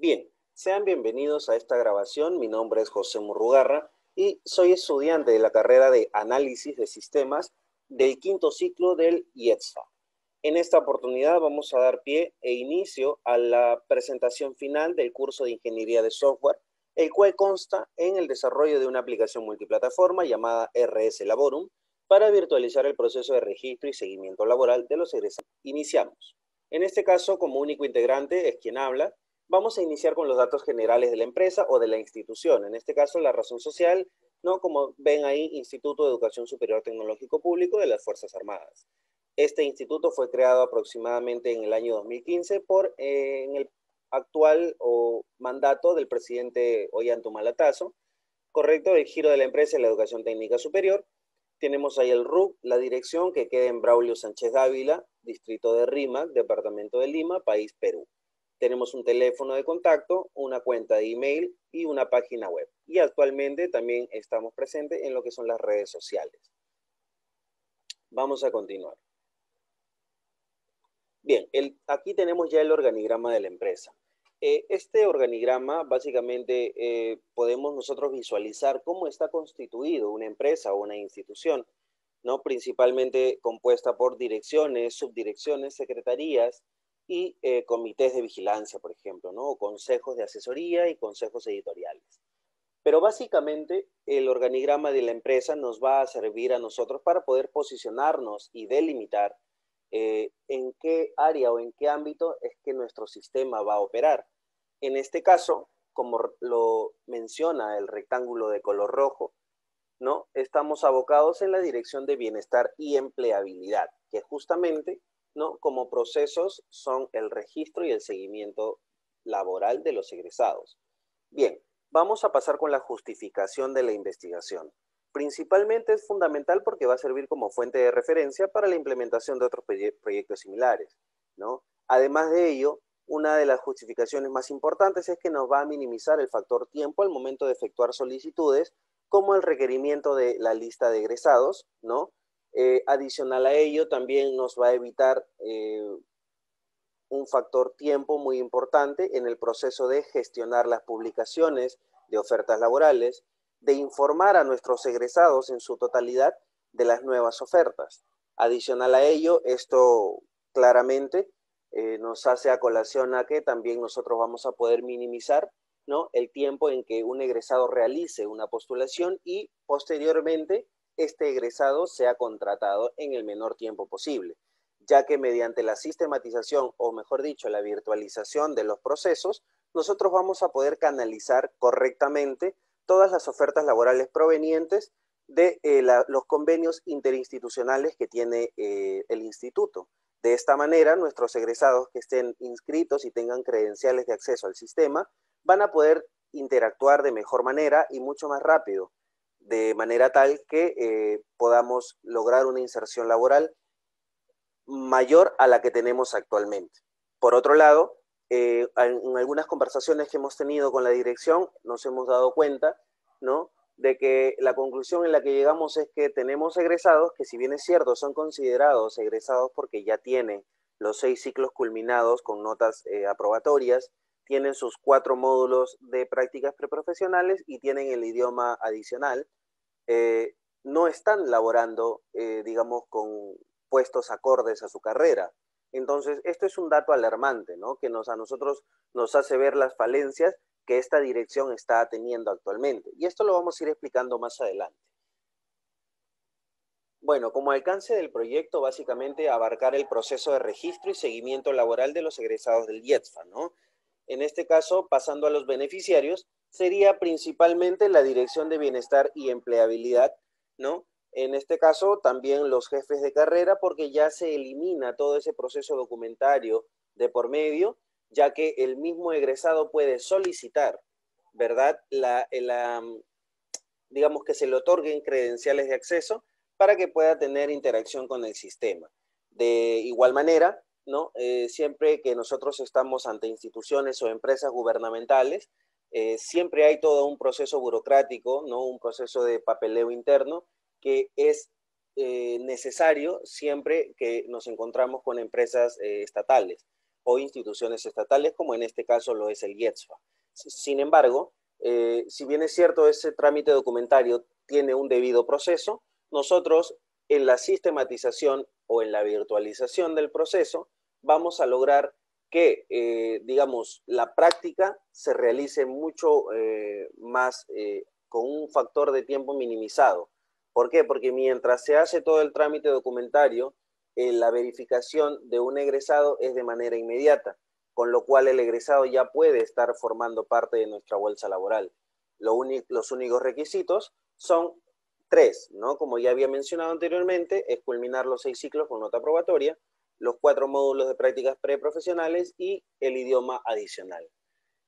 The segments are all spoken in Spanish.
Bien, sean bienvenidos a esta grabación. Mi nombre es José Murrugarra y soy estudiante de la carrera de Análisis de Sistemas del quinto ciclo del IETSFA. En esta oportunidad vamos a dar pie e inicio a la presentación final del curso de Ingeniería de Software, el cual consta en el desarrollo de una aplicación multiplataforma llamada RS Laborum para virtualizar el proceso de registro y seguimiento laboral de los egresados. Iniciamos. En este caso, como único integrante es quien habla. Vamos a iniciar con los datos generales de la empresa o de la institución. En este caso, la razón social, ¿no? Como ven ahí, Instituto de Educación Superior Tecnológico Público de las Fuerzas Armadas. Este instituto fue creado aproximadamente en el año 2015 en el actual mandato del presidente Ollanta-Humala, correcto, el giro de la empresa en la educación técnica superior. Tenemos ahí el RUC, la dirección que queda en Braulio Sánchez Dávila, distrito de Rímac, departamento de Lima, país Perú. Tenemos un teléfono de contacto, una cuenta de email y una página web. Y actualmente también estamos presentes en lo que son las redes sociales. Vamos a continuar. Bien, aquí tenemos ya el organigrama de la empresa. Este organigrama básicamente podemos nosotros visualizar cómo está constituido una empresa o una institución, ¿no? Principalmente compuesta por direcciones, subdirecciones, secretarías y comités de vigilancia, por ejemplo, ¿no? O consejos de asesoría y consejos editoriales. Pero básicamente el organigrama de la empresa nos va a servir a nosotros para poder posicionarnos y delimitar en qué área o en qué ámbito es que nuestro sistema va a operar. En este caso, como lo menciona el rectángulo de color rojo, ¿no? Estamos abocados en la dirección de bienestar y empleabilidad, que justamente, ¿no? Como procesos son el registro y el seguimiento laboral de los egresados. Bien, vamos a pasar con la justificación de la investigación. Principalmente es fundamental porque va a servir como fuente de referencia para la implementación de otros proyectos similares, ¿no? Además de ello, una de las justificaciones más importantes es que nos va a minimizar el factor tiempo al momento de efectuar solicitudes, como el requerimiento de la lista de egresados, ¿no? Adicional a ello, también nos va a evitar un factor tiempo muy importante en el proceso de gestionar las publicaciones de ofertas laborales, de informar a nuestros egresados en su totalidad de las nuevas ofertas. Adicional a ello, esto claramente nos hace a colación a que también nosotros vamos a poder minimizar, ¿no? El tiempo en que un egresado realice una postulación y posteriormente este egresado sea contratado en el menor tiempo posible, ya que mediante la sistematización, o mejor dicho, la virtualización de los procesos, nosotros vamos a poder canalizar correctamente todas las ofertas laborales provenientes de los convenios interinstitucionales que tiene el instituto. De esta manera, nuestros egresados que estén inscritos y tengan credenciales de acceso al sistema van a poder interactuar de mejor manera y mucho más rápido, de manera tal que podamos lograr una inserción laboral mayor a la que tenemos actualmente. Por otro lado, en algunas conversaciones que hemos tenido con la dirección nos hemos dado cuenta, ¿no?, de que la conclusión en la que llegamos es que tenemos egresados que, si bien es cierto, son considerados egresados porque ya tienen los 6 ciclos culminados con notas aprobatorias, tienen sus 4 módulos de prácticas preprofesionales y tienen el idioma adicional, no están laborando, digamos, con puestos acordes a su carrera. Entonces, esto es un dato alarmante, ¿no?, que a nosotros nos hace ver las falencias que esta dirección está teniendo actualmente. Y esto lo vamos a ir explicando más adelante. Bueno, como alcance del proyecto, básicamente abarcar el proceso de registro y seguimiento laboral de los egresados del IETSFA, ¿no? En este caso, pasando a los beneficiarios, sería principalmente la Dirección de Bienestar y Empleabilidad, ¿no? En este caso, también los jefes de carrera, porque ya se elimina todo ese proceso documentario de por medio, ya que el mismo egresado puede solicitar, ¿verdad?, digamos, que se le otorguen credenciales de acceso para que pueda tener interacción con el sistema. De igual manera, ¿no?, siempre que nosotros estamos ante instituciones o empresas gubernamentales, siempre hay todo un proceso burocrático, ¿no?, un proceso de papeleo interno que es necesario siempre que nos encontramos con empresas estatales. o instituciones estatales, como en este caso lo es el IETSFA. Sin embargo, si bien es cierto, ese trámite documentario tiene un debido proceso, nosotros en la sistematización o en la virtualización del proceso vamos a lograr que, digamos, la práctica se realice mucho más con un factor de tiempo minimizado. ¿Por qué? Porque mientras se hace todo el trámite documentario, la verificación de un egresado es de manera inmediata, con lo cual el egresado ya puede estar formando parte de nuestra bolsa laboral. Los únicos requisitos son tres, ¿no? Como ya había mencionado anteriormente, es culminar los 6 ciclos con nota probatoria, los 4 módulos de prácticas preprofesionales y el idioma adicional,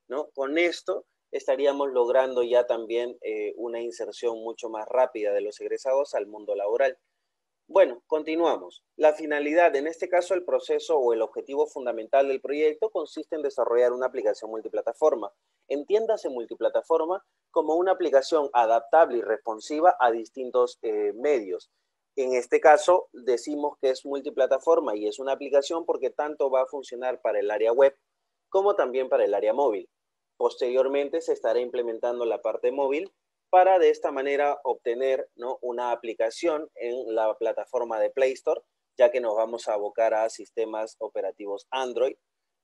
¿no? Con esto estaríamos logrando ya también una inserción mucho más rápida de los egresados al mundo laboral. Bueno, continuamos. La finalidad, en este caso el proceso o el objetivo fundamental del proyecto consiste en desarrollar una aplicación multiplataforma. Entiéndase multiplataforma como una aplicación adaptable y responsiva a distintos medios. En este caso decimos que es multiplataforma y es una aplicación porque tanto va a funcionar para el área web como también para el área móvil. Posteriormente se estará implementando la parte móvil para de esta manera obtener, ¿no?, una aplicación en la plataforma de Play Store, ya que nos vamos a abocar a sistemas operativos Android,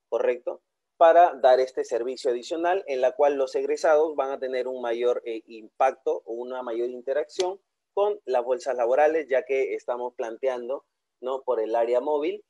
¿correcto? Para dar este servicio adicional en la cual los egresados van a tener un mayor impacto o una mayor interacción con las bolsas laborales, ya que estamos planteando, ¿no?, por el área móvil,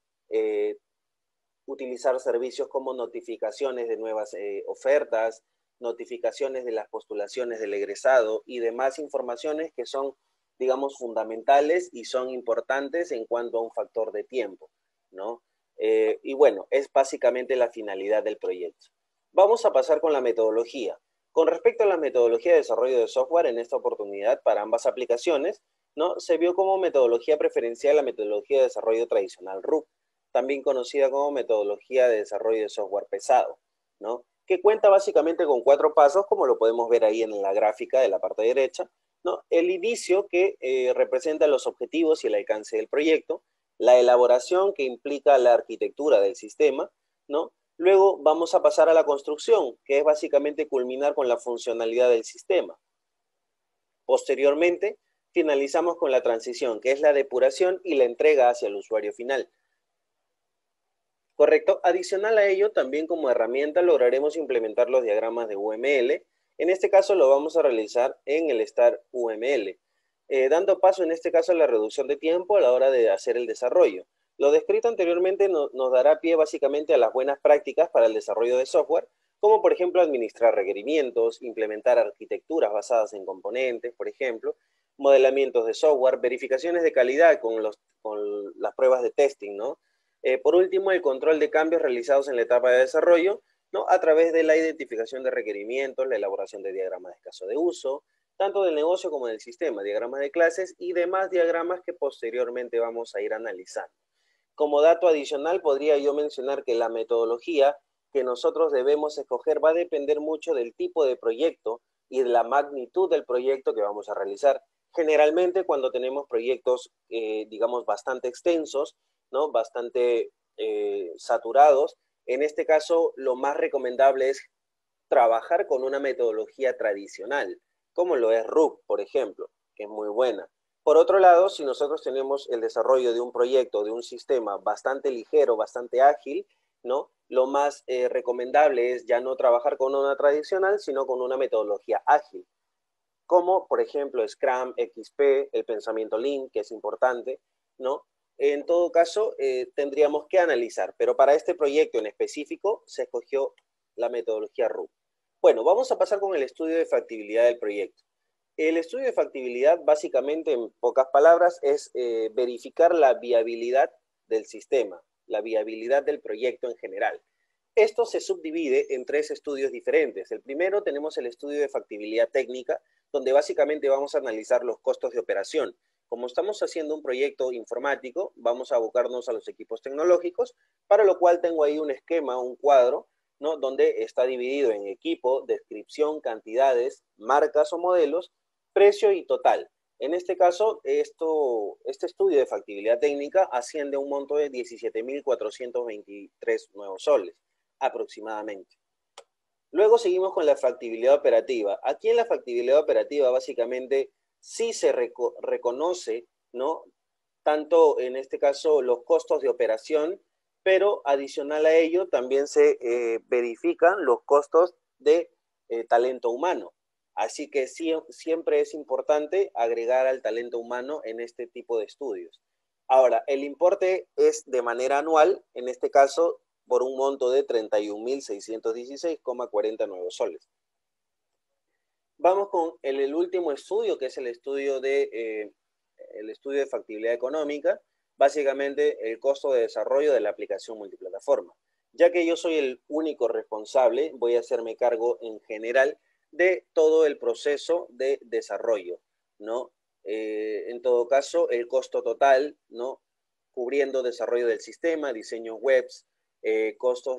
utilizar servicios como notificaciones de nuevas ofertas, notificaciones de las postulaciones del egresado y demás informaciones que son, digamos, fundamentales y son importantes en cuanto a un factor de tiempo, ¿no? Y bueno, es básicamente la finalidad del proyecto. Vamos a pasar con la metodología. Con respecto a la metodología de desarrollo de software, en esta oportunidad para ambas aplicaciones, ¿no?, se vio como metodología preferencial la metodología de desarrollo tradicional RUP, también conocida como metodología de desarrollo de software pesado, ¿no?, que cuenta básicamente con 4 pasos, como lo podemos ver ahí en la gráfica de la parte derecha, ¿no? El inicio, que representa los objetivos y el alcance del proyecto, la elaboración, que implica la arquitectura del sistema, ¿no? Luego vamos a pasar a la construcción, que es básicamente culminar con la funcionalidad del sistema. Posteriormente, finalizamos con la transición, que es la depuración y la entrega hacia el usuario final. Correcto. Adicional a ello, también como herramienta lograremos implementar los diagramas de UML. En este caso lo vamos a realizar en el Star UML, dando paso en este caso a la reducción de tiempo a la hora de hacer el desarrollo. Lo descrito anteriormente nos dará pie básicamente a las buenas prácticas para el desarrollo de software, como por ejemplo administrar requerimientos, implementar arquitecturas basadas en componentes, por ejemplo, modelamientos de software, verificaciones de calidad con las pruebas de testing, ¿no? Por último, el control de cambios realizados en la etapa de desarrollo, ¿no?, a través de la identificación de requerimientos, la elaboración de diagramas de caso de uso, tanto del negocio como del sistema, diagramas de clases y demás diagramas que posteriormente vamos a ir analizando. Como dato adicional, podría yo mencionar que la metodología que nosotros debemos escoger va a depender mucho del tipo de proyecto y de la magnitud del proyecto que vamos a realizar. Generalmente, cuando tenemos proyectos, digamos, bastante extensos, ¿no?, bastante saturados, en este caso lo más recomendable es trabajar con una metodología tradicional, como lo es RUP, por ejemplo, que es muy buena. Por otro lado, si nosotros tenemos el desarrollo de un proyecto, de un sistema bastante ligero, bastante ágil, ¿no?, lo más recomendable es ya no trabajar con una tradicional, sino con una metodología ágil, como por ejemplo Scrum, XP, el pensamiento Lean, que es importante, ¿no? En todo caso, tendríamos que analizar, pero para este proyecto en específico se escogió la metodología RUP. Bueno, vamos a pasar con el estudio de factibilidad del proyecto. El estudio de factibilidad, básicamente, en pocas palabras, es verificar la viabilidad del sistema, la viabilidad del proyecto en general. Esto se subdivide en 3 estudios diferentes. El primero tenemos el estudio de factibilidad técnica, donde básicamente vamos a analizar los costos de operación. Como estamos haciendo un proyecto informático, vamos a abocarnos a los equipos tecnológicos, para lo cual tengo ahí un esquema, un cuadro, ¿no?, donde está dividido en equipo, descripción, cantidades, marcas o modelos, precio y total. En este caso, este estudio de factibilidad técnica asciende a un monto de 17.423 nuevos soles, aproximadamente. Luego seguimos con la factibilidad operativa. Aquí en la factibilidad operativa básicamente sí se reconoce, ¿no? Tanto en este caso los costos de operación, pero adicional a ello también se verifican los costos de talento humano. Así que siempre es importante agregar al talento humano en este tipo de estudios. Ahora, el importe es de manera anual, en este caso por un monto de 31.616,49 soles. Vamos con el último estudio, que es el estudio de factibilidad económica, básicamente el costo de desarrollo de la aplicación multiplataforma. Ya que yo soy el único responsable, voy a hacerme cargo en general de todo el proceso de desarrollo, ¿no? En todo caso, el costo total, ¿no? Cubriendo desarrollo del sistema, diseño webs, costos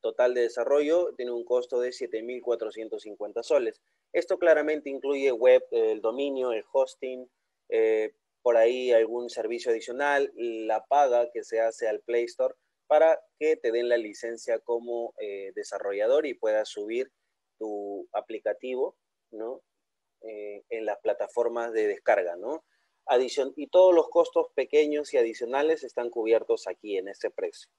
total de desarrollo, tiene un costo de 7.450 soles. Esto claramente incluye web, el dominio, el hosting, por ahí algún servicio adicional, la paga que se hace al Play Store para que te den la licencia como desarrollador y puedas subir tu aplicativo, ¿no? En las plataformas de descarga, ¿no? Y todos los costos pequeños y adicionales están cubiertos aquí en este precio.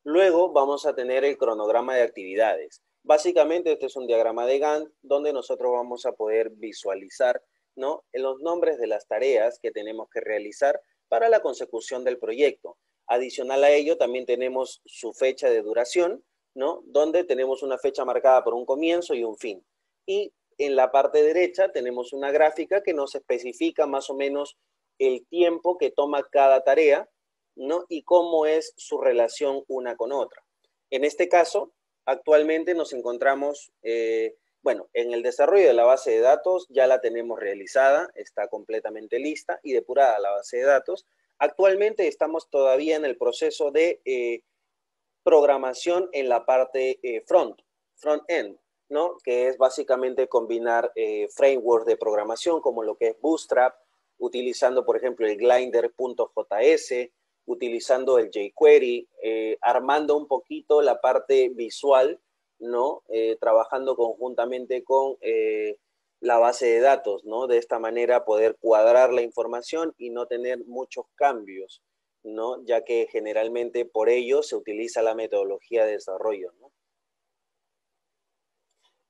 Luego vamos a tener el cronograma de actividades. Básicamente este es un diagrama de Gantt donde nosotros vamos a poder visualizar, ¿no? En los nombres de las tareas que tenemos que realizar para la consecución del proyecto. Adicional a ello también tenemos su fecha de duración, ¿no? Donde tenemos una fecha marcada por un comienzo y un fin. Y en la parte derecha tenemos una gráfica que nos especifica más o menos el tiempo que toma cada tarea, ¿no? Y cómo es su relación una con otra. En este caso, actualmente nos encontramos, bueno, en el desarrollo de la base de datos ya la tenemos realizada, está completamente lista y depurada la base de datos. Actualmente estamos todavía en el proceso de programación en la parte front-end, ¿no? Que es básicamente combinar frameworks de programación como lo que es Bootstrap, utilizando, por ejemplo, el Glider.js, utilizando el jQuery, armando un poquito la parte visual, ¿no? Trabajando conjuntamente con la base de datos, ¿no? De esta manera poder cuadrar la información y no tener muchos cambios, ¿no? Ya que generalmente por ello se utiliza la metodología de desarrollo, ¿no?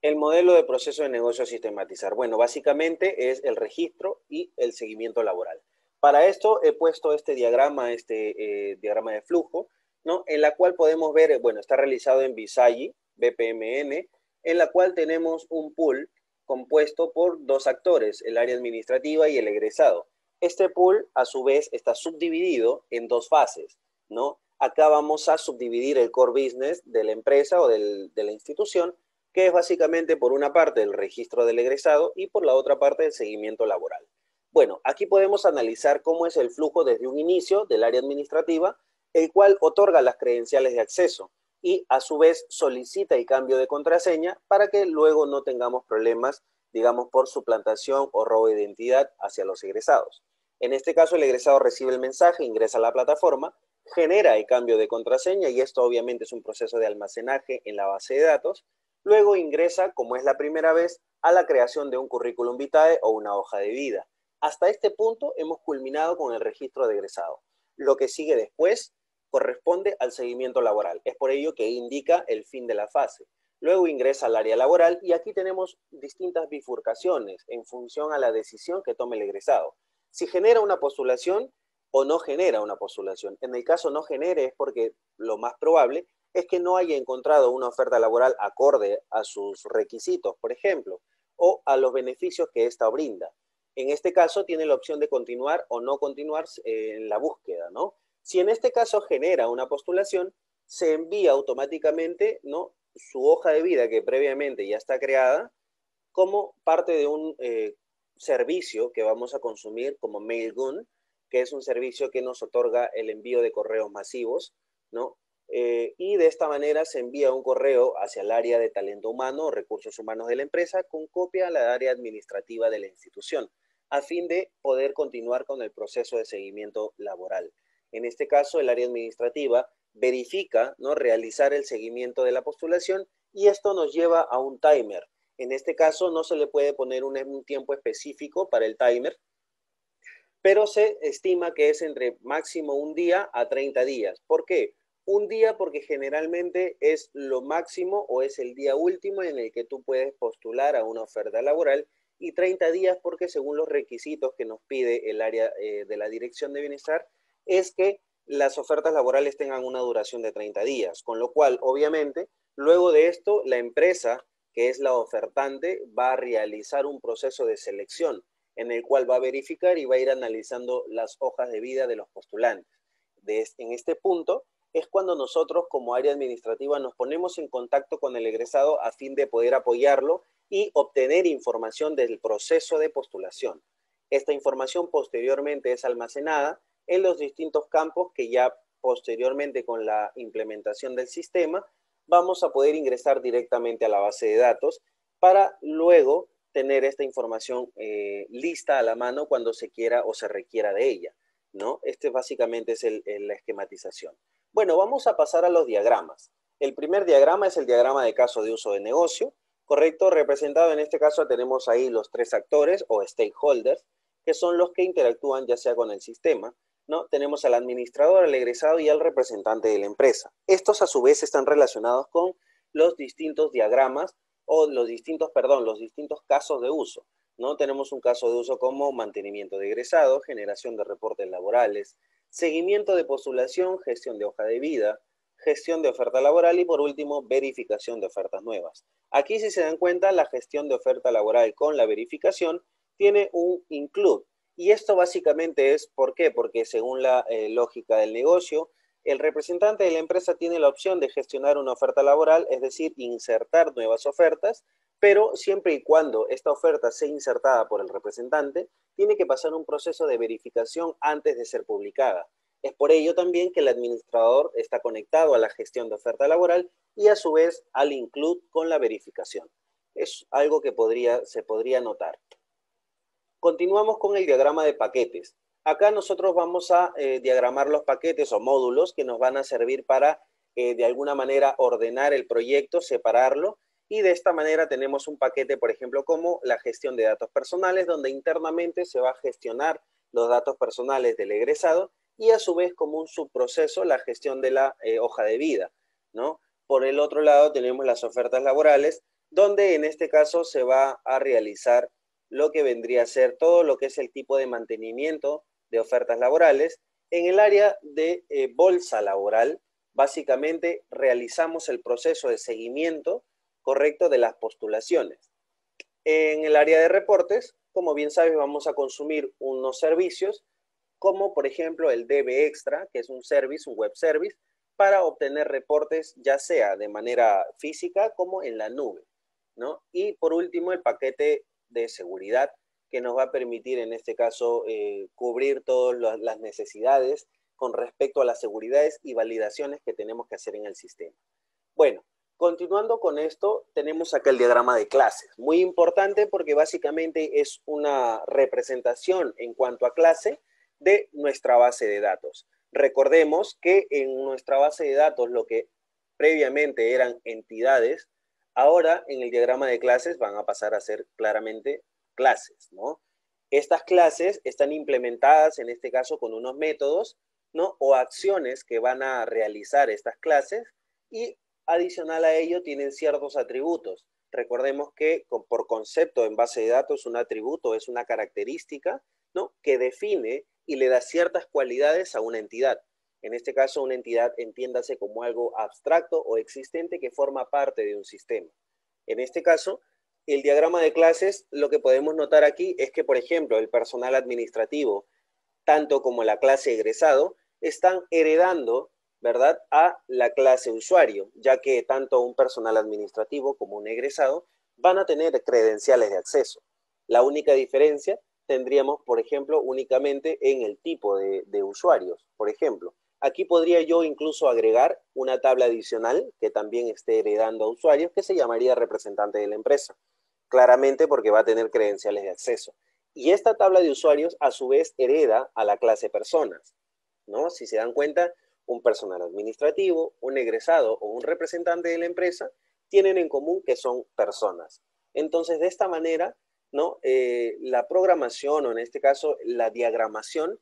El modelo de proceso de negocio a sistematizar. Bueno, básicamente es el registro y el seguimiento laboral. Para esto he puesto este diagrama, diagrama de flujo, ¿no? En la cual podemos ver, bueno, está realizado en Visagi, BPMN, en la cual tenemos un pool compuesto por dos actores, el área administrativa y el egresado. Este pool, a su vez, está subdividido en dos fases, ¿no? Acá vamos a subdividir el core business de la empresa o de la institución, que es básicamente por una parte el registro del egresado y por la otra parte el seguimiento laboral. Bueno, aquí podemos analizar cómo es el flujo desde un inicio del área administrativa, el cual otorga las credenciales de acceso y a su vez solicita el cambio de contraseña para que luego no tengamos problemas, digamos, por suplantación o robo de identidad hacia los egresados. En este caso, el egresado recibe el mensaje, ingresa a la plataforma, genera el cambio de contraseña y esto obviamente es un proceso de almacenaje en la base de datos. Luego ingresa, como es la primera vez, a la creación de un currículum vitae o una hoja de vida. Hasta este punto hemos culminado con el registro de egresado. Lo que sigue después corresponde al seguimiento laboral. Es por ello que indica el fin de la fase. Luego ingresa al área laboral y aquí tenemos distintas bifurcaciones en función a la decisión que tome el egresado. Si genera una postulación o no genera una postulación. En el caso no genere es porque lo más probable es que no haya encontrado una oferta laboral acorde a sus requisitos, por ejemplo, o a los beneficios que ésta brinda. En este caso tiene la opción de continuar o no continuar en la búsqueda, ¿no? Si en este caso genera una postulación, se envía automáticamente, ¿no? Su hoja de vida que previamente ya está creada como parte de un servicio que vamos a consumir como Mailgun, que es un servicio que nos otorga el envío de correos masivos, ¿no? Y de esta manera se envía un correo hacia el área de talento humano o recursos humanos de la empresa con copia a la área administrativa de la institución. a fin de poder continuar con el proceso de seguimiento laboral. En este caso, el área administrativa verifica, ¿no?, realizar el seguimiento de la postulación y esto nos lleva a un timer. En este caso, no se le puede poner un tiempo específico para el timer, pero se estima que es entre máximo un día a 30 días. ¿Por qué? Un día porque generalmente es lo máximo o es el día último en el que tú puedes postular a una oferta laboral y 30 días porque según los requisitos que nos pide el área de la Dirección de Bienestar es que las ofertas laborales tengan una duración de 30 días, con lo cual obviamente luego de esto la empresa que es la ofertante va a realizar un proceso de selección en el cual va a verificar y va a ir analizando las hojas de vida de los postulantes. En este punto es cuando nosotros como área administrativa nos ponemos en contacto con el egresado a fin de poder apoyarlo y obtener información del proceso de postulación. Esta información posteriormente es almacenada en los distintos campos que ya posteriormente con la implementación del sistema vamos a poder ingresar directamente a la base de datos para luego tener esta información lista a la mano cuando se quiera o se requiera de ella, ¿no? Este básicamente es la esquematización. Bueno, vamos a pasar a los diagramas. El primer diagrama es el diagrama de caso de uso de negocio, ¿correcto? Representado en este caso tenemos ahí los tres actores o stakeholders, que son los que interactúan ya sea con el sistema, ¿no? Tenemos al administrador, al egresado y al representante de la empresa. Estos a su vez están relacionados con los distintos diagramas o los distintos casos de uso, ¿no? Tenemos un caso de uso como mantenimiento de egresados, generación de reportes laborales, seguimiento de postulación, gestión de hoja de vida, gestión de oferta laboral y por último, verificación de ofertas nuevas. Aquí si se dan cuenta, la gestión de oferta laboral con la verificación tiene un include. Y esto básicamente es, ¿por qué? Porque según la lógica del negocio, el representante de la empresa tiene la opción de gestionar una oferta laboral, es decir, insertar nuevas ofertas, pero siempre y cuando esta oferta sea insertada por el representante, tiene que pasar un proceso de verificación antes de ser publicada. Es por ello también que el administrador está conectado a la gestión de oferta laboral y a su vez al include con la verificación. Es algo que se podría notar. Continuamos con el diagrama de paquetes. Acá nosotros vamos a diagramar los paquetes o módulos que nos van a servir para, de alguna manera, ordenar el proyecto, separarlo, y de esta manera tenemos un paquete, por ejemplo, como la gestión de datos personales, donde internamente se va a gestionar los datos personales del egresado, y a su vez como un subproceso la gestión de la hoja de vida, ¿no? Por el otro lado tenemos las ofertas laborales, donde en este caso se va a realizar lo que vendría a ser todo lo que es el tipo de mantenimiento de ofertas laborales. En el área de bolsa laboral, básicamente realizamos el proceso de seguimiento correcto de las postulaciones. En el área de reportes, como bien sabes, vamos a consumir unos servicios como por ejemplo el DB Extra, que es un service, un web service, para obtener reportes ya sea de manera física como en la nube, ¿no? Y por último, el paquete de seguridad que nos va a permitir en este caso cubrir todas las necesidades con respecto a las seguridades y validaciones que tenemos que hacer en el sistema. Bueno, continuando con esto, tenemos acá el diagrama de clases. Muy importante porque básicamente es una representación en cuanto a clase de nuestra base de datos. Recordemos que en nuestra base de datos lo que previamente eran entidades, ahora en el diagrama de clases van a pasar a ser claramente clases, ¿no? Estas clases están implementadas en este caso con unos métodos, ¿no? O acciones que van a realizar estas clases y adicional a ello tienen ciertos atributos. Recordemos que por concepto en base de datos un atributo es una característica, ¿no?, que define y le da ciertas cualidades a una entidad. En este caso, una entidad entiéndase como algo abstracto o existente que forma parte de un sistema. En este caso, el diagrama de clases, lo que podemos notar aquí es que, por ejemplo, el personal administrativo, tanto como la clase egresado, están heredando, ¿verdad?, a la clase usuario, ya que tanto un personal administrativo como un egresado van a tener credenciales de acceso. La única diferencia tendríamos, por ejemplo, únicamente en el tipo de usuarios. Por ejemplo, aquí podría yo incluso agregar una tabla adicional que también esté heredando a usuarios que se llamaría representante de la empresa. Claramente porque va a tener credenciales de acceso. Y esta tabla de usuarios a su vez hereda a la clase personas, ¿no? Si se dan cuenta, un personal administrativo, un egresado o un representante de la empresa tienen en común que son personas. Entonces, de esta manera, ¿no? La programación, o en este caso la diagramación,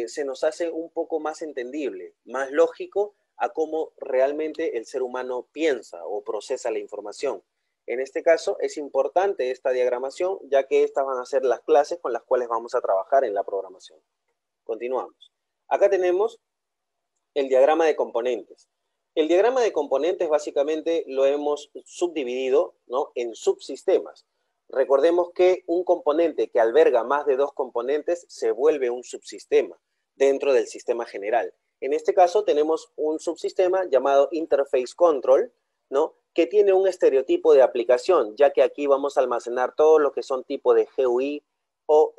se nos hace un poco más entendible, más lógico a cómo realmente el ser humano piensa o procesa la información. En este caso es importante esta diagramación, ya que estas van a ser las clases con las cuales vamos a trabajar en la programación. Continuamos. Acá tenemos el diagrama de componentes. El diagrama de componentes básicamente lo hemos subdividido, ¿no?, en subsistemas. Recordemos que un componente que alberga más de dos componentes se vuelve un subsistema dentro del sistema general. En este caso tenemos un subsistema llamado Interface Control, ¿no?, que tiene un estereotipo de aplicación, ya que aquí vamos a almacenar todo lo que son tipos de GUI o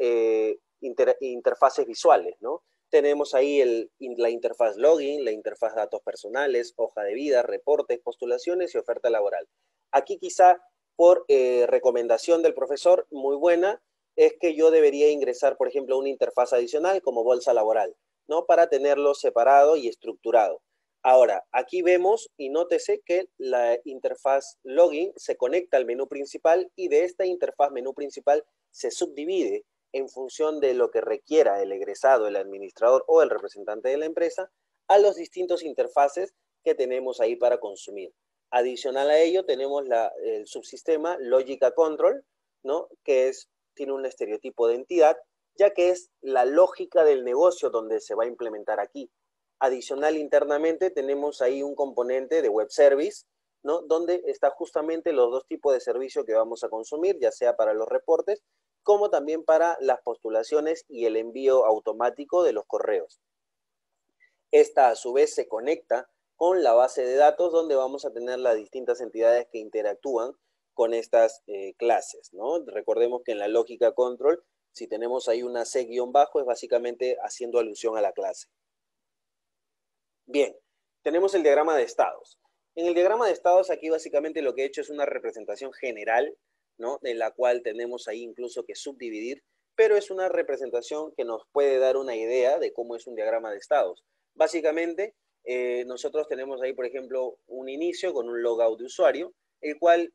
interfaces visuales, ¿no? Tenemos ahí la interfaz login, la interfaz datos personales, hoja de vida, reportes, postulaciones y oferta laboral. Aquí quizá por recomendación del profesor, muy buena, es que yo debería ingresar, por ejemplo, una interfaz adicional como bolsa laboral, ¿no? Para tenerlo separado y estructurado. Ahora, aquí vemos y nótese que la interfaz login se conecta al menú principal y de esta interfaz menú principal se subdivide en función de lo que requiera el egresado, el administrador o el representante de la empresa, a los distintos interfaces que tenemos ahí para consumir. Adicional a ello tenemos el subsistema Logica Control, ¿no?, que tiene un estereotipo de entidad, ya que es la lógica del negocio donde se va a implementar aquí. Adicional, internamente tenemos ahí un componente de web service, ¿no?, donde está justamente los dos tipos de servicio que vamos a consumir, ya sea para los reportes, como también para las postulaciones y el envío automático de los correos. Esta a su vez se conecta con la base de datos donde vamos a tener las distintas entidades que interactúan con estas clases, ¿no? Recordemos que en la lógica control, si tenemos ahí una C-bajo, es básicamente haciendo alusión a la clase. Bien, tenemos el diagrama de estados. En el diagrama de estados aquí básicamente lo que he hecho es una representación general, ¿no?, de la cual tenemos ahí incluso que subdividir, pero es una representación que nos puede dar una idea de cómo es un diagrama de estados. Básicamente, nosotros tenemos ahí, por ejemplo, un inicio con un logout de usuario, el cual,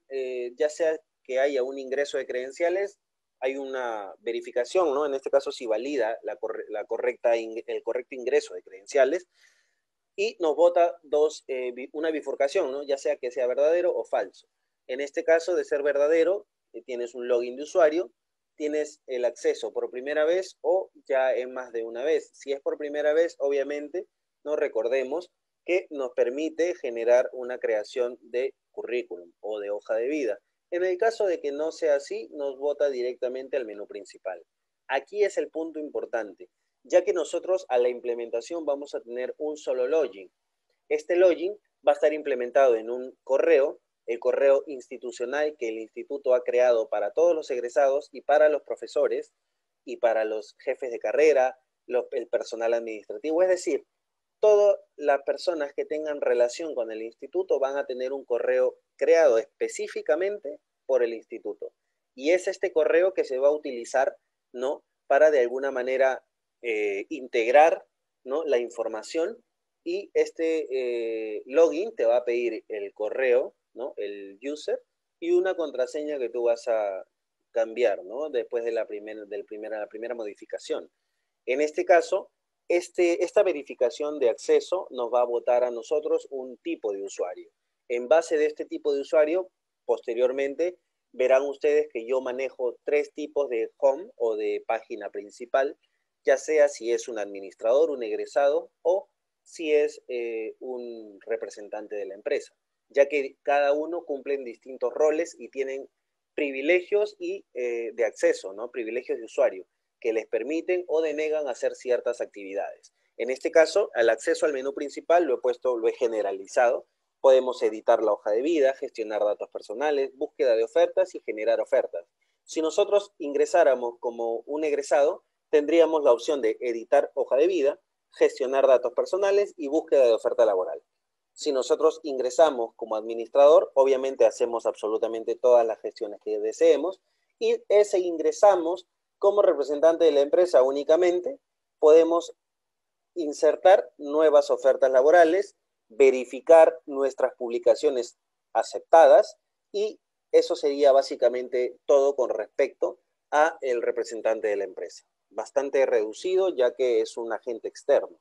ya sea que haya un ingreso de credenciales, hay una verificación, ¿no? En este caso, si valida el correcto ingreso de credenciales, y nos bota una bifurcación, ¿no?, ya sea que sea verdadero o falso. En este caso, de ser verdadero, tienes un login de usuario, tienes el acceso por primera vez o ya en más de una vez. Si es por primera vez, obviamente, no recordemos que nos permite generar una creación de currículum o de hoja de vida. En el caso de que no sea así, nos bota directamente al menú principal. Aquí es el punto importante, ya que nosotros a la implementación vamos a tener un solo login. Este login va a estar implementado en un correo, el correo institucional que el instituto ha creado para todos los egresados y para los profesores y para los jefes de carrera, el personal administrativo. Es decir, todas las personas que tengan relación con el instituto van a tener un correo creado específicamente por el instituto. Y es este correo que se va a utilizar, ¿no?, para de alguna manera integrar, ¿no?, la información, y este login te va a pedir el correo, ¿no?, el user, y una contraseña que tú vas a cambiar, ¿no?, después de la primera modificación. En este caso, esta verificación de acceso nos va a botar a nosotros un tipo de usuario. En base de este tipo de usuario, posteriormente, verán ustedes que yo manejo 3 tipos de home o de página principal, ya sea si es un administrador, un egresado o si es un representante de la empresa, ya que cada uno cumple distintos roles y tienen privilegios de acceso, ¿no?, privilegios de usuario, que les permiten o denegan hacer ciertas actividades. En este caso, al acceso al menú principal lo he generalizado. Podemos editar la hoja de vida, gestionar datos personales, búsqueda de ofertas y generar ofertas. Si nosotros ingresáramos como un egresado, tendríamos la opción de editar hoja de vida, gestionar datos personales y búsqueda de oferta laboral. Si nosotros ingresamos como administrador, obviamente hacemos absolutamente todas las gestiones que deseemos, y ese ingresamos Como representante de la empresa únicamente, podemos insertar nuevas ofertas laborales, verificar nuestras publicaciones aceptadas y eso sería básicamente todo con respecto a el representante de la empresa. Bastante reducido ya que es un agente externo.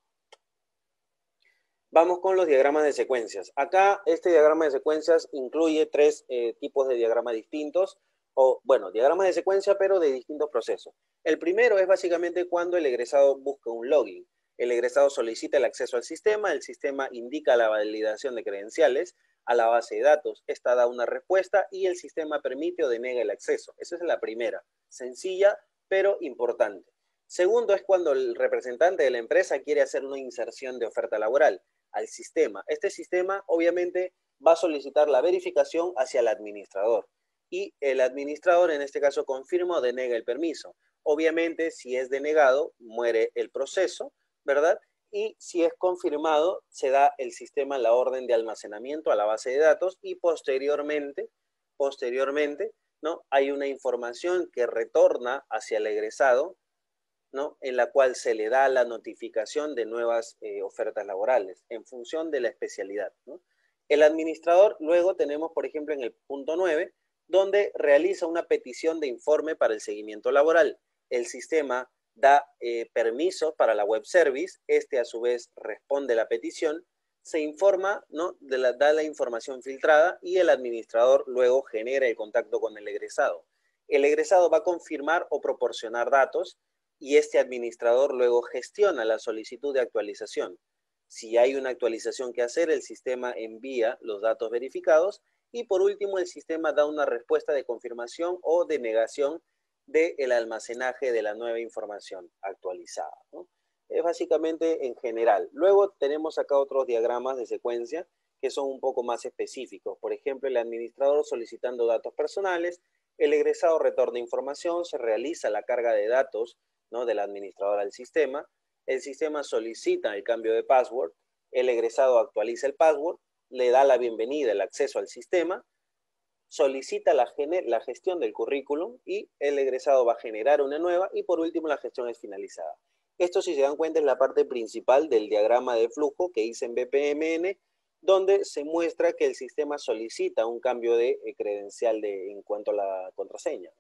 Vamos con los diagramas de secuencias. Acá este diagrama de secuencias incluye tres tipos de diagramas distintos, o bueno, diagramas de secuencia pero de distintos procesos. El primero es básicamente cuando el egresado busca un login. El egresado solicita el acceso al sistema, el sistema indica la validación de credenciales a la base de datos. Esta da una respuesta y el sistema permite o denega el acceso. Esa es la primera, sencilla pero importante. Segundo es cuando el representante de la empresa quiere hacer una inserción de oferta laboral al sistema. Este sistema obviamente va a solicitar la verificación hacia el administrador y el administrador en este caso confirma o denega el permiso. Obviamente si es denegado muere el proceso, ¿verdad? Y si es confirmado se da el sistema la orden de almacenamiento a la base de datos y posteriormente, ¿no? Hay una información que retorna hacia el egresado, ¿no? En la cual se le da la notificación de nuevas ofertas laborales en función de la especialidad, ¿no? El administrador, luego tenemos, por ejemplo, en el punto 9, donde realiza una petición de informe para el seguimiento laboral. El sistema da permisos para la web service, este a su vez responde la petición, se informa, ¿no? Da la información filtrada y el administrador luego genera el contacto con el egresado. El egresado va a confirmar o proporcionar datos y este administrador luego gestiona la solicitud de actualización. Si hay una actualización que hacer, el sistema envía los datos verificados y por último el sistema da una respuesta de confirmación o de negación del almacenaje de la nueva información actualizada, ¿no? Es básicamente en general. Luego tenemos acá otros diagramas de secuencia que son un poco más específicos. Por ejemplo, el administrador solicitando datos personales, el egresado retorna información, se realiza la carga de datos, ¿no? Del administrador al sistema, el sistema solicita el cambio de password, el egresado actualiza el password, le da la bienvenida, el acceso al sistema, solicita la gestión del currículum y el egresado va a generar una nueva y por último la gestión es finalizada. Esto, si se dan cuenta, es la parte principal del diagrama de flujo que hice en BPMN, donde se muestra que el sistema solicita un cambio de credencial en cuanto a la contraseña.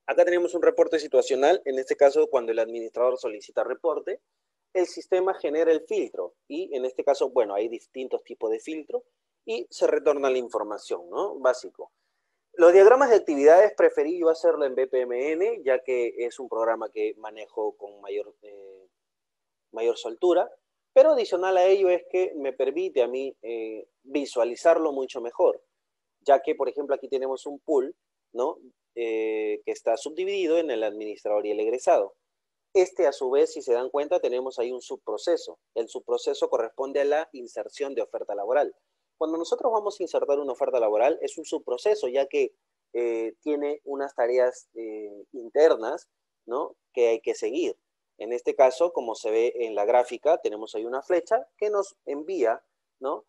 Acá tenemos un reporte situacional, en este caso cuando el administrador solicita reporte, el sistema genera el filtro y en este caso, bueno, hay distintos tipos de filtro y se retorna la información, ¿no? Básico. Los diagramas de actividades preferí yo hacerlo en BPMN, ya que es un programa que manejo con mayor soltura, pero adicional a ello es que me permite a mí visualizarlo mucho mejor, ya que, por ejemplo, aquí tenemos un pool, ¿no? Que está subdividido en el administrador y el egresado. Este, a su vez, si se dan cuenta, tenemos ahí un subproceso. El subproceso corresponde a la inserción de oferta laboral. Cuando nosotros vamos a insertar una oferta laboral, es un subproceso, ya que tiene unas tareas internas, ¿no? Que hay que seguir. En este caso, como se ve en la gráfica, tenemos ahí una flecha que nos envía, ¿no?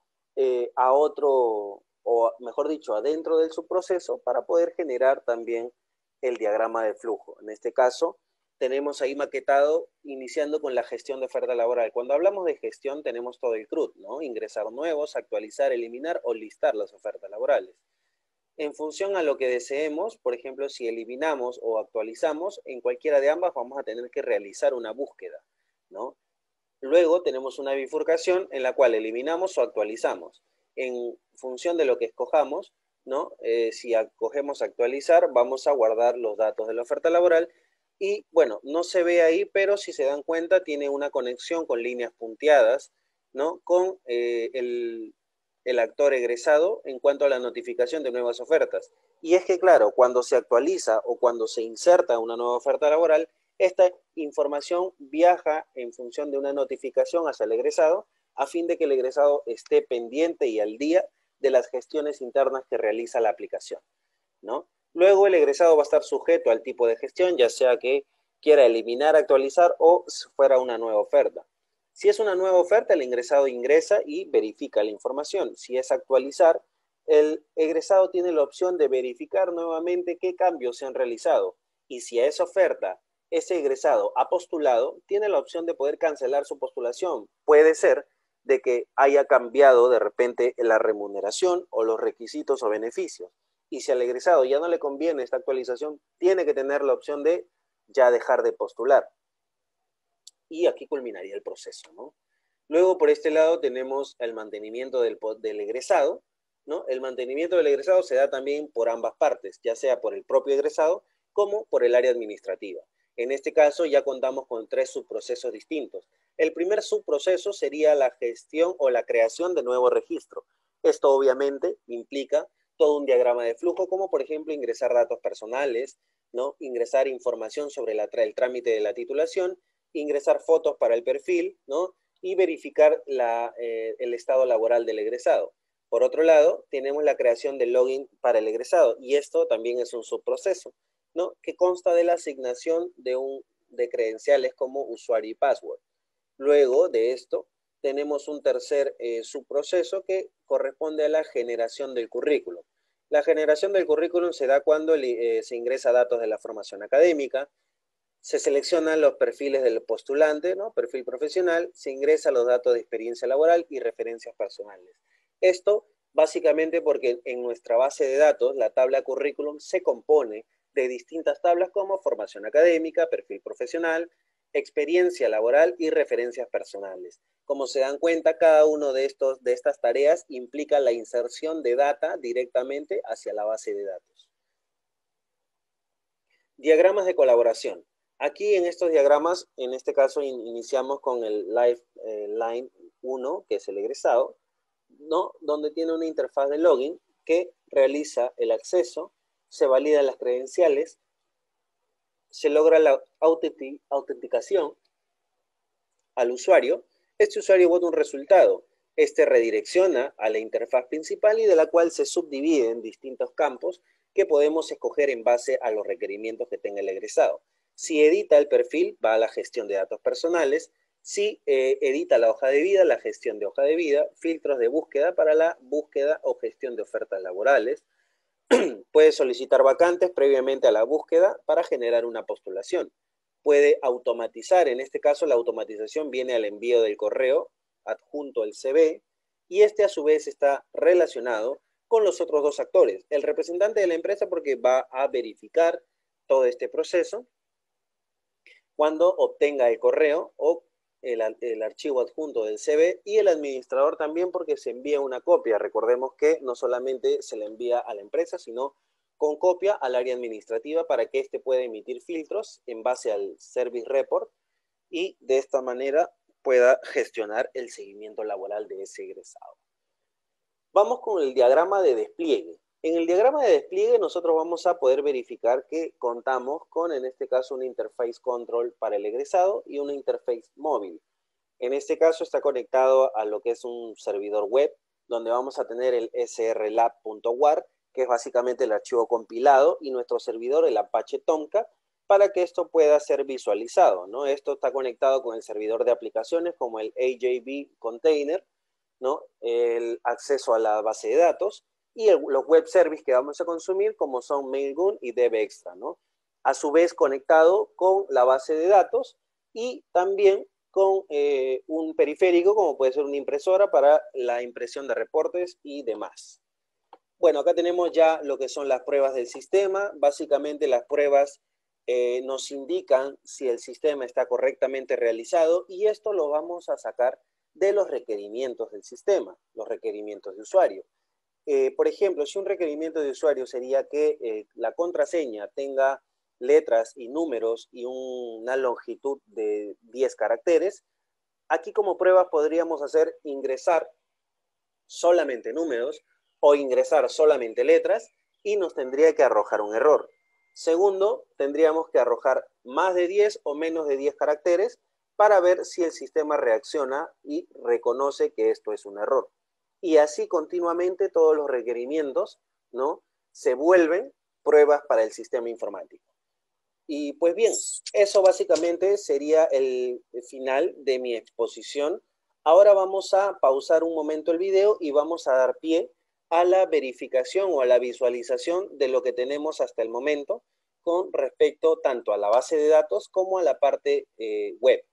A otro, o mejor dicho, adentro del subproceso para poder generar también el diagrama de flujo. En este caso, tenemos ahí maquetado iniciando con la gestión de oferta laboral. Cuando hablamos de gestión tenemos todo el CRUD, ¿no? Ingresar nuevos, actualizar, eliminar o listar las ofertas laborales. En función a lo que deseemos, por ejemplo, si eliminamos o actualizamos, en cualquiera de ambas vamos a tener que realizar una búsqueda, ¿no? Luego tenemos una bifurcación en la cual eliminamos o actualizamos. En función de lo que escojamos, ¿no? Si escogemos actualizar, vamos a guardar los datos de la oferta laboral y, bueno, no se ve ahí, pero si se dan cuenta, tiene una conexión con líneas punteadas, ¿no? Con el actor egresado en cuanto a la notificación de nuevas ofertas. Y es que, claro, cuando se actualiza o cuando se inserta una nueva oferta laboral, esta información viaja en función de una notificación hacia el egresado a fin de que el egresado esté pendiente y al día de las gestiones internas que realiza la aplicación, ¿no? Luego el egresado va a estar sujeto al tipo de gestión, ya sea que quiera eliminar, actualizar o fuera una nueva oferta. Si es una nueva oferta, el egresado ingresa y verifica la información. Si es actualizar, el egresado tiene la opción de verificar nuevamente qué cambios se han realizado y si a esa oferta ese egresado ha postulado, tiene la opción de poder cancelar su postulación. Puede ser de que haya cambiado de repente la remuneración o los requisitos o beneficios. Y si al egresado ya no le conviene esta actualización, tiene que tener la opción de ya dejar de postular. Y aquí culminaría el proceso, ¿no? Luego, por este lado, tenemos el mantenimiento del egresado, ¿no? El mantenimiento del egresado se da también por ambas partes, ya sea por el propio egresado como por el área administrativa. En este caso, ya contamos con 3 subprocesos distintos. El primer subproceso sería la gestión o la creación de nuevo registro. Esto obviamente implica todo un diagrama de flujo, como por ejemplo ingresar datos personales, ¿no? Ingresar información sobre el trámite de la titulación, ingresar fotos para el perfil, ¿no? Y verificar el estado laboral del egresado. Por otro lado, tenemos la creación del login para el egresado, y esto también es un subproceso, ¿no? Que consta de la asignación de credenciales como usuario y password. Luego de esto, tenemos un tercer subproceso que corresponde a la generación del currículum. La generación del currículum se da cuando se ingresa datos de la formación académica, se seleccionan los perfiles del postulante, ¿no? Perfil profesional, se ingresan los datos de experiencia laboral y referencias personales. Esto básicamente porque en nuestra base de datos, la tabla currículum se compone de distintas tablas como formación académica, perfil profesional, experiencia laboral y referencias personales. Como se dan cuenta, cada uno de estas tareas implica la inserción de data directamente hacia la base de datos. Diagramas de colaboración. Aquí en estos diagramas, en este caso iniciamos con el Line 1, que es el egresado, ¿no? Donde tiene una interfaz de login que realiza el acceso, se validan las credenciales, se logra la autenticación al usuario. Este usuario vota un resultado. Este redirecciona a la interfaz principal y de la cual se subdivide en distintos campos que podemos escoger en base a los requerimientos que tenga el egresado. Si edita el perfil, va a la gestión de datos personales. Si edita la hoja de vida, la gestión de hoja de vida. Filtros de búsqueda para la búsqueda o gestión de ofertas laborales. Puede solicitar vacantes previamente a la búsqueda para generar una postulación. Puede automatizar, en este caso la automatización viene al envío del correo adjunto al CV y este a su vez está relacionado con los otros 2 actores. El representante de la empresa porque va a verificar todo este proceso cuando obtenga el correo o el archivo adjunto del CV y el administrador también porque se envía una copia. Recordemos que no solamente se le envía a la empresa, sino con copia al área administrativa para que éste pueda emitir filtros en base al Service Report y de esta manera pueda gestionar el seguimiento laboral de ese egresado. Vamos con el diagrama de despliegue. En el diagrama de despliegue nosotros vamos a poder verificar que contamos con, en este caso, una interface control para el egresado y una interface móvil. En este caso está conectado a lo que es un servidor web, donde vamos a tener el srlab.war, que es básicamente el archivo compilado, y nuestro servidor, el Apache Tomcat, para que esto pueda ser visualizado, ¿no? Esto está conectado con el servidor de aplicaciones como el AJB Container, ¿no? El acceso a la base de datos y los web services que vamos a consumir como son Mailgun y DevExtra, ¿no? A su vez conectado con la base de datos y también con un periférico como puede ser una impresora para la impresión de reportes y demás. Bueno, acá tenemos ya lo que son las pruebas del sistema. Básicamente las pruebas nos indican si el sistema está correctamente realizado y esto lo vamos a sacar de los requerimientos del sistema, los requerimientos de usuario. Por ejemplo, si un requerimiento de usuario sería que la contraseña tenga letras y números y una longitud de 10 caracteres, aquí como pruebas podríamos hacer ingresar solamente números o ingresar solamente letras y nos tendría que arrojar un error. Segundo, tendríamos que arrojar más de 10 o menos de 10 caracteres para ver si el sistema reacciona y reconoce que esto es un error. Y así continuamente todos los requerimientos, ¿no? Se vuelven pruebas para el sistema informático. Y pues bien, eso básicamente sería el final de mi exposición. Ahora vamos a pausar un momento el video y vamos a dar pie a la verificación o a la visualización de lo que tenemos hasta el momento con respecto tanto a la base de datos como a la parte web.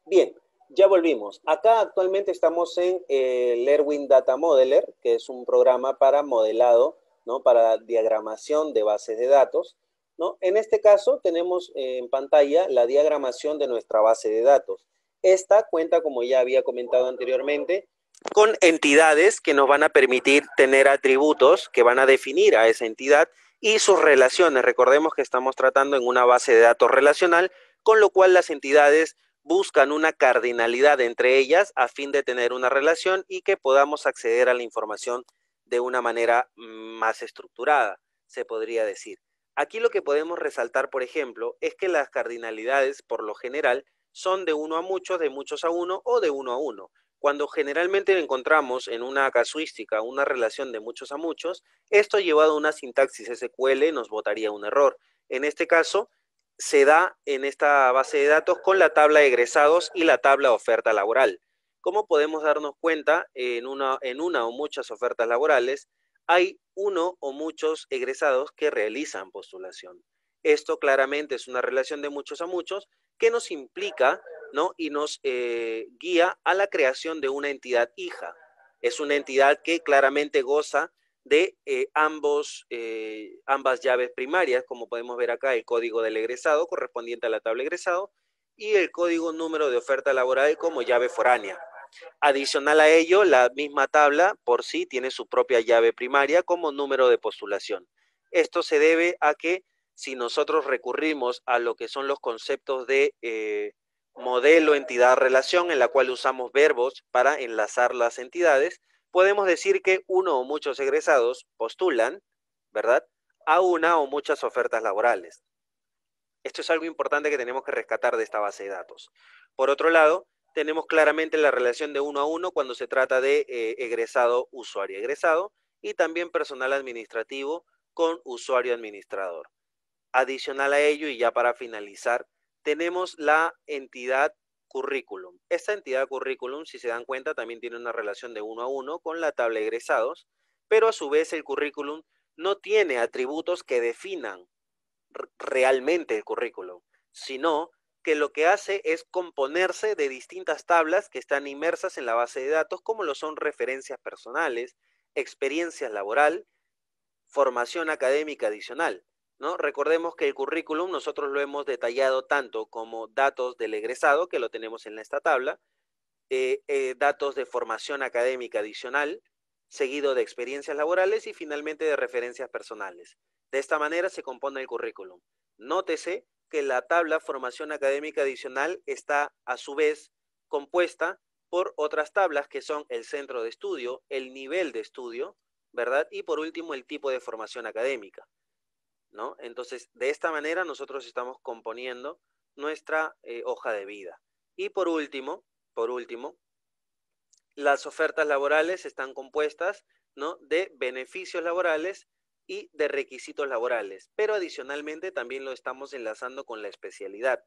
Bien, ya volvimos. Acá actualmente estamos en el Erwin Data Modeler, que es un programa para modelado, ¿no? Para diagramación de bases de datos, ¿no? En este caso tenemos en pantalla la diagramación de nuestra base de datos. Esta cuenta, como ya había comentado anteriormente, con entidades que nos van a permitir tener atributos que van a definir a esa entidad y sus relaciones. Recordemos que estamos tratando en una base de datos relacional, con lo cual las entidades buscan una cardinalidad entre ellas a fin de tener una relación y que podamos acceder a la información de una manera más estructurada, se podría decir. Aquí lo que podemos resaltar, por ejemplo, es que las cardinalidades, por lo general, son de uno a muchos, de muchos a uno o de uno a uno. Cuando generalmente encontramos en una casuística una relación de muchos a muchos, esto llevado a una sintaxis SQL nos botaría un error. En este caso, se da en esta base de datos con la tabla de egresados y la tabla de oferta laboral. ¿Cómo podemos darnos cuenta? En una o muchas ofertas laborales hay uno o muchos egresados que realizan postulación. Esto claramente es una relación de muchos a muchos que nos implica, ¿no? Y nos guía a la creación de una entidad hija. Es una entidad que claramente goza de ambas llaves primarias, como podemos ver acá, el código del egresado correspondiente a la tabla egresado y el código número de oferta laboral como llave foránea. Adicional a ello, la misma tabla por sí tiene su propia llave primaria como número de postulación. Esto se debe a que si nosotros recurrimos a lo que son los conceptos de modelo, entidad, relación, en la cual usamos verbos para enlazar las entidades, podemos decir que uno o muchos egresados postulan, ¿verdad?, a una o muchas ofertas laborales. Esto es algo importante que tenemos que rescatar de esta base de datos. Por otro lado, tenemos claramente la relación de uno a uno cuando se trata de egresado, usuario, egresado, y también personal administrativo con usuario administrador. Adicional a ello, y ya para finalizar, tenemos la entidad currículum. Esta entidad currículum, si se dan cuenta, también tiene una relación de uno a uno con la tabla de egresados, pero a su vez el currículum no tiene atributos que definan realmente el currículum, sino que lo que hace es componerse de distintas tablas que están inmersas en la base de datos, como lo son referencias personales, experiencia laboral, formación académica adicional, ¿no? Recordemos que el currículum nosotros lo hemos detallado tanto como datos del egresado, que lo tenemos en esta tabla, datos de formación académica adicional, seguido de experiencias laborales y finalmente de referencias personales. De esta manera se compone el currículum. Nótese que la tabla formación académica adicional está a su vez compuesta por otras tablas que son el centro de estudio, el nivel de estudio, ¿verdad? Y por último el tipo de formación académica, ¿no? Entonces, de esta manera nosotros estamos componiendo nuestra hoja de vida. Y por último, las ofertas laborales están compuestas, ¿no?, de beneficios laborales y de requisitos laborales, pero adicionalmente también lo estamos enlazando con la especialidad,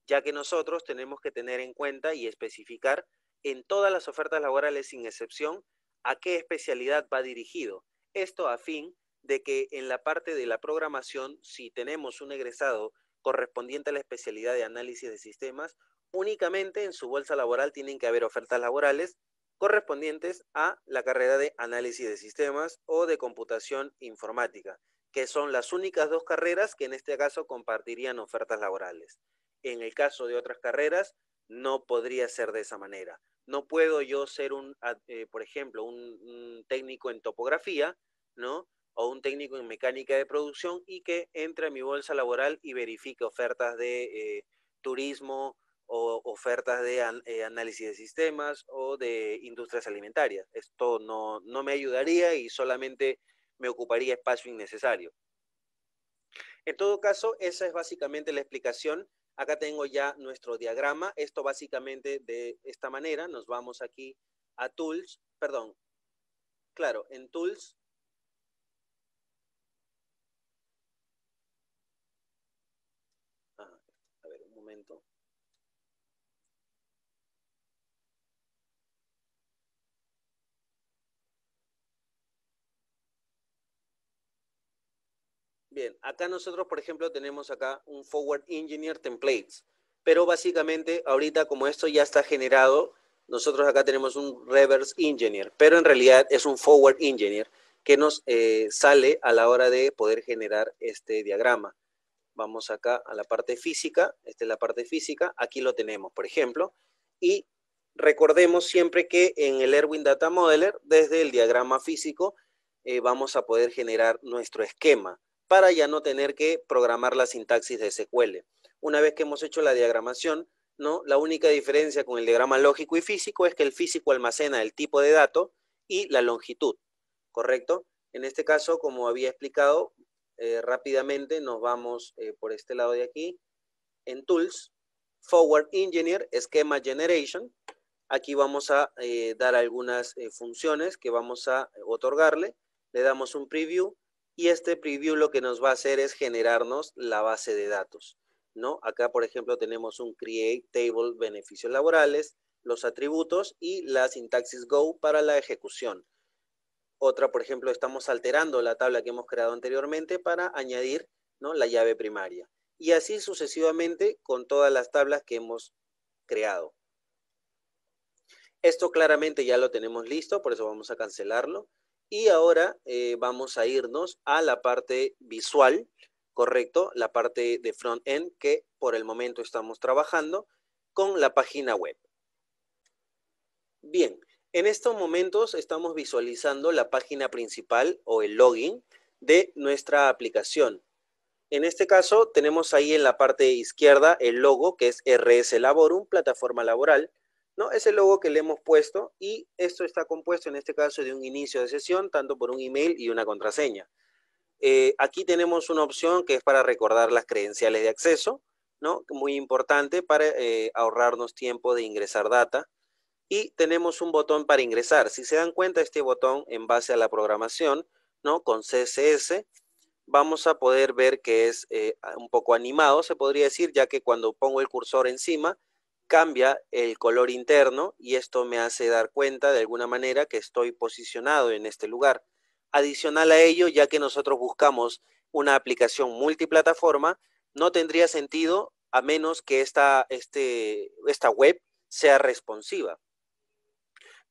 ya que nosotros tenemos que tener en cuenta y especificar en todas las ofertas laborales sin excepción a qué especialidad va dirigido. Esto a fin de que en la parte de la programación, si tenemos un egresado correspondiente a la especialidad de análisis de sistemas, únicamente en su bolsa laboral tienen que haber ofertas laborales correspondientes a la carrera de análisis de sistemas o de computación informática, que son las únicas dos carreras que en este caso compartirían ofertas laborales. En el caso de otras carreras, no podría ser de esa manera. No puedo yo ser por ejemplo, un técnico en topografía, ¿no?, o un técnico en mecánica de producción y que entre a mi bolsa laboral y verifique ofertas de turismo o ofertas de análisis de sistemas o de industrias alimentarias. Esto no me ayudaría y solamente me ocuparía espacio innecesario. En todo caso, esa es básicamente la explicación. Acá tengo ya nuestro diagrama. Esto básicamente de esta manera. Nos vamos aquí a Tools, perdón, claro, en Tools. A ver, un momento. Bien, acá nosotros, por ejemplo, tenemos acá un Forward Engineer Templates, pero básicamente ahorita como esto ya está generado, nosotros acá tenemos un Reverse Engineer, pero en realidad es un Forward Engineer que nos sale a la hora de poder generar este diagrama. Vamos acá a la parte física, esta es la parte física, aquí lo tenemos, por ejemplo, y recordemos siempre que en el Erwin Data Modeler, desde el diagrama físico, vamos a poder generar nuestro esquema para ya no tener que programar la sintaxis de SQL. Una vez que hemos hecho la diagramación, ¿no? La única diferencia con el diagrama lógico y físico es que el físico almacena el tipo de dato y la longitud, ¿correcto? En este caso, como había explicado, rápidamente nos vamos por este lado de aquí, en Tools, Forward Engineer, Schema Generation. Aquí vamos a dar algunas funciones que vamos a otorgarle. Le damos un preview y este preview lo que nos va a hacer es generarnos la base de datos, ¿no? Acá, por ejemplo, tenemos un Create Table Beneficios Laborales, los atributos y la sintaxis Go para la ejecución. Otra, por ejemplo, estamos alterando la tabla que hemos creado anteriormente para añadir, ¿no?, la llave primaria. Y así sucesivamente con todas las tablas que hemos creado. Esto claramente ya lo tenemos listo, por eso vamos a cancelarlo. Y ahora vamos a irnos a la parte visual, ¿correcto? La parte de front-end que por el momento estamos trabajando con la página web. Bien, en estos momentos estamos visualizando la página principal o el login de nuestra aplicación. En este caso tenemos ahí en la parte izquierda el logo que es RS Laborum, plataforma laboral, ¿no? Es el logo que le hemos puesto y esto está compuesto en este caso de un inicio de sesión, tanto por un email y una contraseña. Aquí tenemos una opción que es para recordar las credenciales de acceso, ¿no? Muy importante para ahorrarnos tiempo de ingresar data. Y tenemos un botón para ingresar. Si se dan cuenta, este botón en base a la programación, ¿no?, con CSS, vamos a poder ver que es un poco animado, se podría decir, ya que cuando pongo el cursor encima, cambia el color interno y esto me hace dar cuenta de alguna manera que estoy posicionado en este lugar. Adicional a ello, ya que nosotros buscamos una aplicación multiplataforma, no tendría sentido a menos que esta web sea responsiva.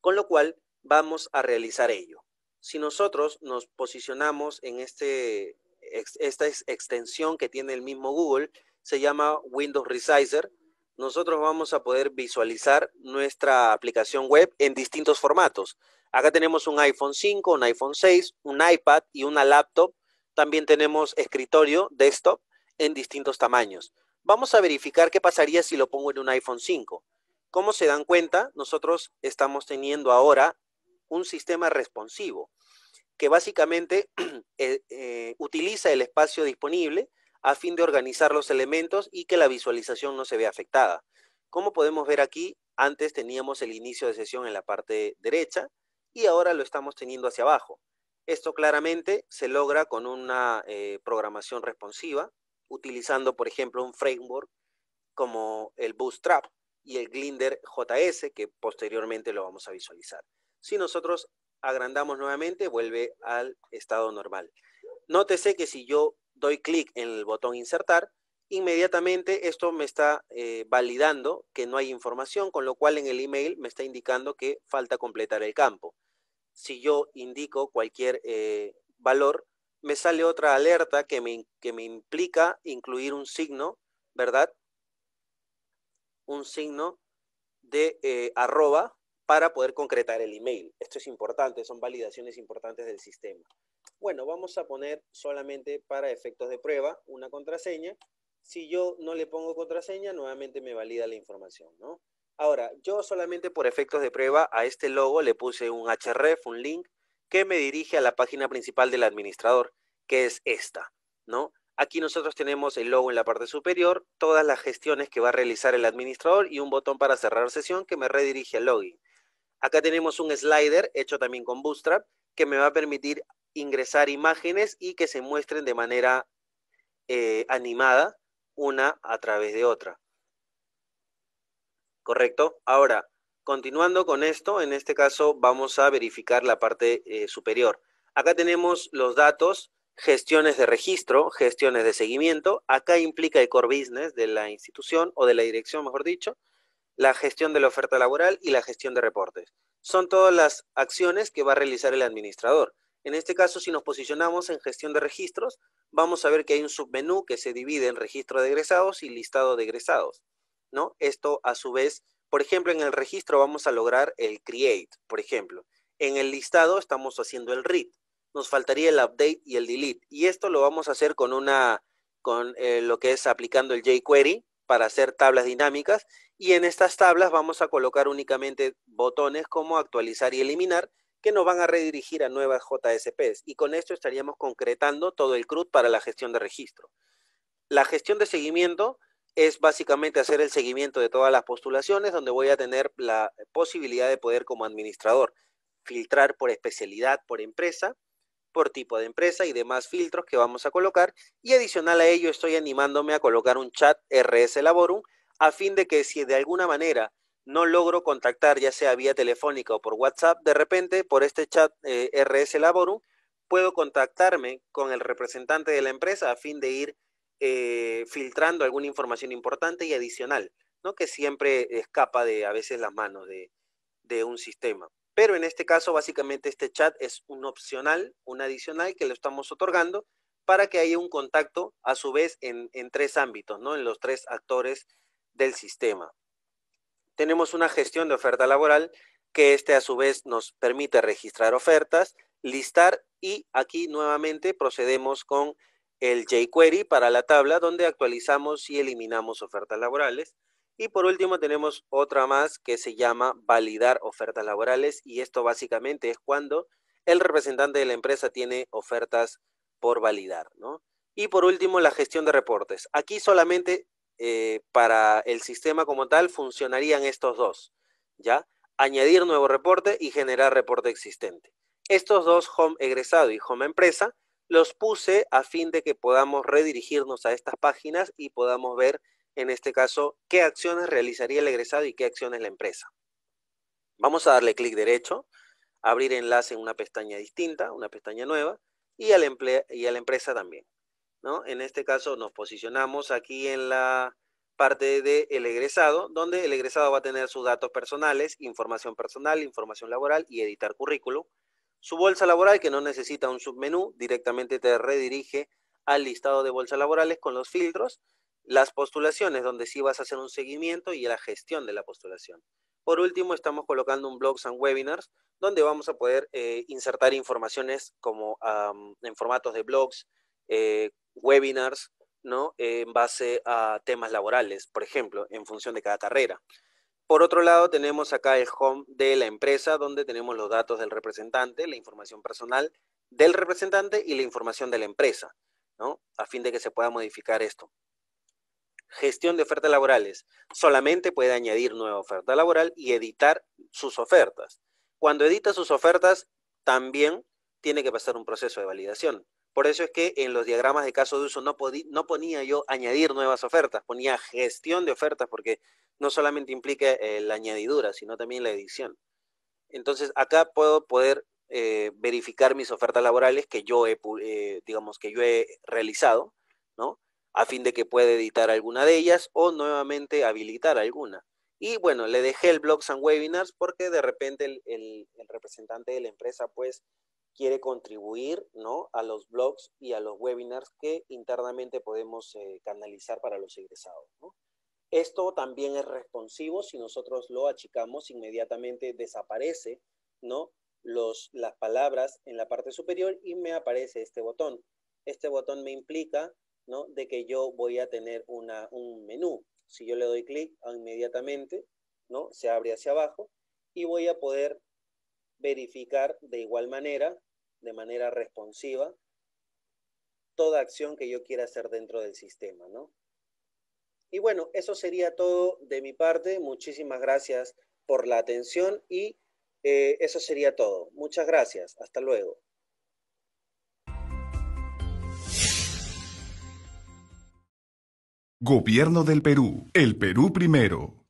Con lo cual vamos a realizar ello. Si nosotros nos posicionamos en esta extensión que tiene el mismo Google, se llama Windows Resizer, nosotros vamos a poder visualizar nuestra aplicación web en distintos formatos. Acá tenemos un iPhone 5, un iPhone 6, un iPad y una laptop. También tenemos escritorio, desktop, en distintos tamaños. Vamos a verificar qué pasaría si lo pongo en un iPhone 5. Como se dan cuenta, nosotros estamos teniendo ahora un sistema responsivo que básicamente utiliza el espacio disponible a fin de organizar los elementos y que la visualización no se vea afectada. Como podemos ver aquí, antes teníamos el inicio de sesión en la parte derecha y ahora lo estamos teniendo hacia abajo. Esto claramente se logra con una programación responsiva, utilizando, por ejemplo, un framework como el Bootstrap y el Glinder JS, que posteriormente lo vamos a visualizar. Si nosotros agrandamos nuevamente, vuelve al estado normal. Nótese que si yo doy clic en el botón insertar, inmediatamente esto me está validando que no hay información, con lo cual en el email me está indicando que falta completar el campo. Si yo indico cualquier valor, me sale otra alerta que me implica incluir un signo, ¿verdad? Un signo de arroba para poder concretar el email. Esto es importante, son validaciones importantes del sistema. Bueno, vamos a poner solamente para efectos de prueba una contraseña. Si yo no le pongo contraseña, nuevamente me valida la información, ¿no? Ahora, yo solamente por efectos de prueba a este logo le puse un href, un link, que me dirige a la página principal del administrador, que es esta, ¿no? Aquí nosotros tenemos el logo en la parte superior, todas las gestiones que va a realizar el administrador y un botón para cerrar sesión que me redirige al login. Acá tenemos un slider hecho también con Bootstrap que me va a permitir ingresar imágenes y que se muestren de manera animada una a través de otra. ¿Correcto? Ahora, continuando con esto, en este caso vamos a verificar la parte superior. Acá tenemos los datos gestiones de registro, gestiones de seguimiento. Acá implica el core business de la institución o de la dirección, mejor dicho, la gestión de la oferta laboral y la gestión de reportes. Son todas las acciones que va a realizar el administrador. En este caso, si nos posicionamos en gestión de registros, vamos a ver que hay un submenú que se divide en registro de egresados y listado de egresados, ¿no? Esto, a su vez, por ejemplo, en el registro vamos a lograr el create, por ejemplo. En el listado estamos haciendo el read. Nos faltaría el update y el delete. Y esto lo vamos a hacer con lo que es aplicando el jQuery para hacer tablas dinámicas. Y en estas tablas vamos a colocar únicamente botones como actualizar y eliminar, que nos van a redirigir a nuevas JSPs. Y con esto estaríamos concretando todo el CRUD para la gestión de registro. La gestión de seguimiento es básicamente hacer el seguimiento de todas las postulaciones, donde voy a tener la posibilidad de poder, como administrador, filtrar por especialidad, por empresa, por tipo de empresa y demás filtros que vamos a colocar. Y adicional a ello estoy animándome a colocar un chat RS Laborum, a fin de que si de alguna manera no logro contactar, ya sea vía telefónica o por WhatsApp, de repente por este chat RS Laborum puedo contactarme con el representante de la empresa a fin de ir filtrando alguna información importante y adicional, ¿no? Que siempre escapa de a veces las manos de un sistema. Pero en este caso, básicamente, este chat es un opcional, un adicional que lo estamos otorgando para que haya un contacto, a su vez, en tres ámbitos, ¿no? En los tres actores del sistema. Tenemos una gestión de oferta laboral que a su vez nos permite registrar ofertas, listar y aquí nuevamente procedemos con el jQuery para la tabla donde actualizamos y eliminamos ofertas laborales. Y por último tenemos otra más que se llama validar ofertas laborales y esto básicamente es cuando el representante de la empresa tiene ofertas por validar, ¿no? Y por último la gestión de reportes. Aquí solamente para el sistema como tal funcionarían estos dos, ¿ya? Añadir nuevo reporte y generar reporte existente. Estos dos, Home Egresado y Home Empresa, los puse a fin de que podamos redirigirnos a estas páginas y podamos ver, en este caso, qué acciones realizaría el egresado y qué acciones la empresa. Vamos a darle clic derecho, abrir enlace en una pestaña distinta, una pestaña nueva, y a la empresa también, ¿no? En este caso nos posicionamos aquí en la parte del egresado, donde el egresado va a tener sus datos personales, información personal, información laboral y editar currículum. Su bolsa laboral, que no necesita un submenú, directamente te redirige al listado de bolsas laborales con los filtros. Las postulaciones, donde sí vas a hacer un seguimiento y la gestión de la postulación. Por último, estamos colocando un blogs and webinars, donde vamos a poder insertar informaciones como en formatos de blogs, webinars, ¿no? En base a temas laborales, por ejemplo, en función de cada carrera. Por otro lado, tenemos acá el home de la empresa, donde tenemos los datos del representante, la información personal del representante y la información de la empresa, ¿no? A fin de que se pueda modificar esto. Gestión de ofertas laborales. Solamente puede añadir nueva oferta laboral y editar sus ofertas. Cuando edita sus ofertas, también tiene que pasar un proceso de validación. Por eso es que en los diagramas de caso de uso no ponía yo añadir nuevas ofertas, ponía gestión de ofertas porque no solamente implica la añadidura, sino también la edición. Entonces, acá puedo poder verificar mis ofertas laborales que yo he realizado, ¿no? A fin de que pueda editar alguna de ellas o nuevamente habilitar alguna. Y bueno, le dejé el blogs and webinars porque de repente el representante de la empresa pues quiere contribuir, ¿no? A los blogs y a los webinars que internamente podemos canalizar para los egresados, ¿no? Esto también es responsivo, si nosotros lo achicamos, inmediatamente desaparece, ¿no? Las palabras en la parte superior y me aparece este botón. Este botón me implica, ¿no? De que yo voy a tener un menú. Si yo le doy clic inmediatamente, ¿no? Se abre hacia abajo y voy a poder verificar de igual manera, de manera responsiva, toda acción que yo quiera hacer dentro del sistema, ¿no? Y bueno, eso sería todo de mi parte. Muchísimas gracias por la atención y eso sería todo. Muchas gracias. Hasta luego. Gobierno del Perú. El Perú primero.